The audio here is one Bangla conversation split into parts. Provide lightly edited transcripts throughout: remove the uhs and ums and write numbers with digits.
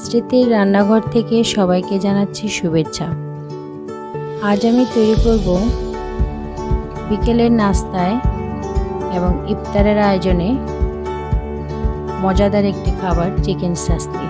স্মৃতির রান্নাঘর থেকে সবাইকে জানাচ্ছি শুভেচ্ছা। আজ আমি তৈরি করব বিকেলের নাস্তায় এবং ইফতারের আয়োজনে মজাদার একটি খাবার, চিকেন শাসলি।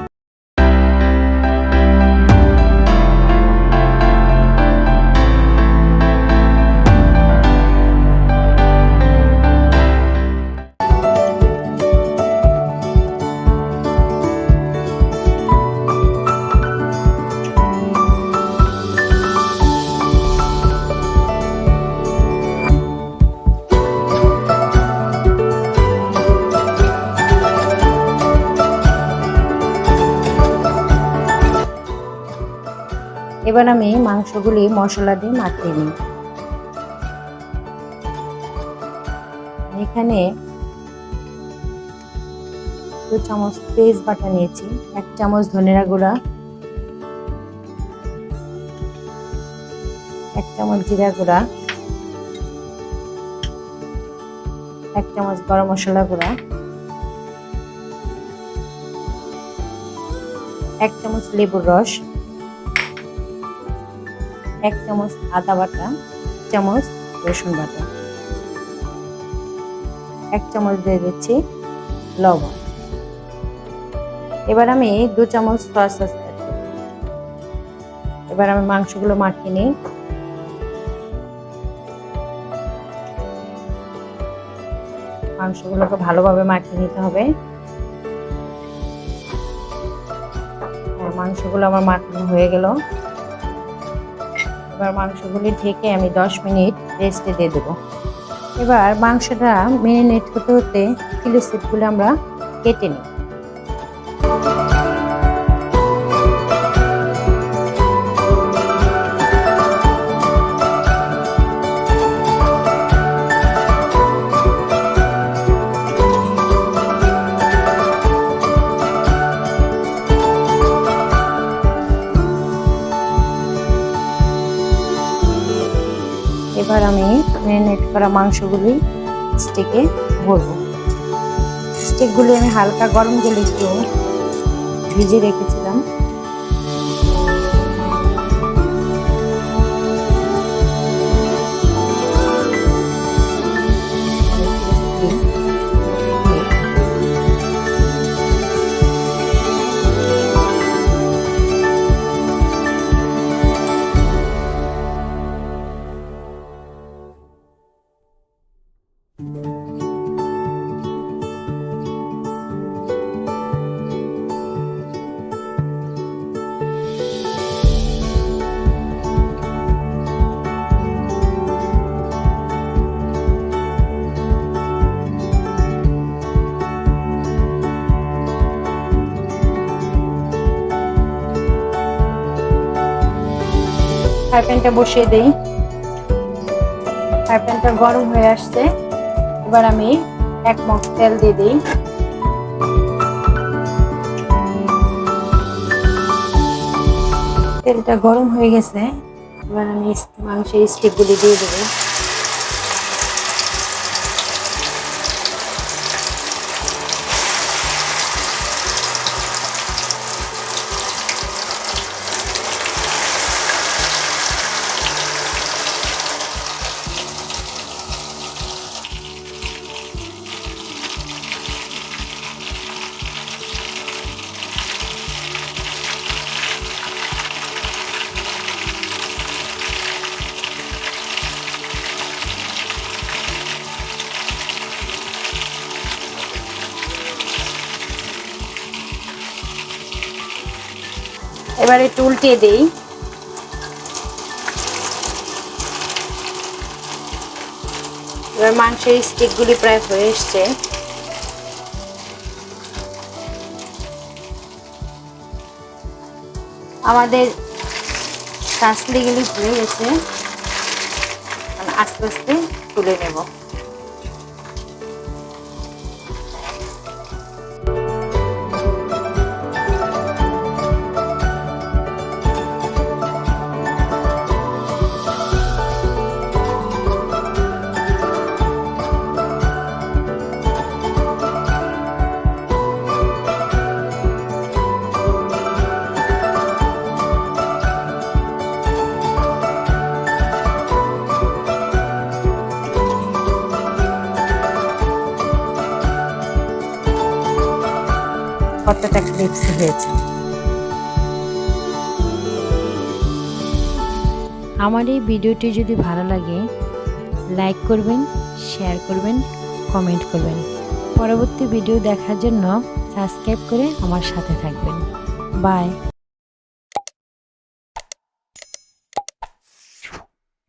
এবার আমি মাংসগুলি মশলা দিয়ে মাখিয়ে নিই। এখানে 2 চামচ পেঁয়াজ বাটা নিয়েছি, 1 চামচ ধনিয়া গুঁড়া, 1 চামচ জিরা গুঁড়া, 1 চামচ গরম মশলা গুঁড়া, 1 চামচ লেবুর রস, 1 চামচ আদা বাটা, 1 চামচ রসুন বাটা, 1 চামচ দিয়ে দিচ্ছি লবণ। এবার আমি 2 চামচ সয়া সস অ্যাড করব। এবার আমি মাংসগুলো মাখিয়ে নিই। মাংসগুলোকে ভালোভাবে মাখিয়ে নিতে হবে। মাংসগুলো আমার মাখানো হয়ে গেল। এবার মাংসগুলি ঢেকে আমি 10 মিনিট রেস্টে দিয়ে দেবো। এবার মাংসটা ম্যারিনেট হতে হতে চিলি সিডগুলো আমরা কেটে নিই। এবার আমি ম্যারিনেট করা মাংসগুলি স্টিকে ভরবো। স্টিকগুলি আমি হালকা গরম জলে একটু ভিজে রেখেছিলাম। ফ্রাই প্যানটা বসিয়ে দেই। ফ্রাই প্যানটা গরম হয়ে আসছে। এবার আমি 1 মগ তেল দিয়ে দিই। তেলটা গরম হয়ে গেছে। এবার আমি মাংসের স্টিকগুলি দিয়ে দেবো। এবার একটু উল্টিয়ে দেই। এবার মাংসের স্টিকগুলি প্রায় হয়ে এসছে। আমাদের শাসলিগুলি হয়ে গেছে। আস্তে আস্তে তুলে নেব। কতটা ক্রিপসি হয়েছে। আমার এই ভিডিওটি যদি ভালো লাগে লাইক করবেন, শেয়ার করবেন, কমেন্ট করবেন। পরবর্তী ভিডিও দেখার জন্য সাবস্ক্রাইব করে আমার সাথে থাকবেন। বাই।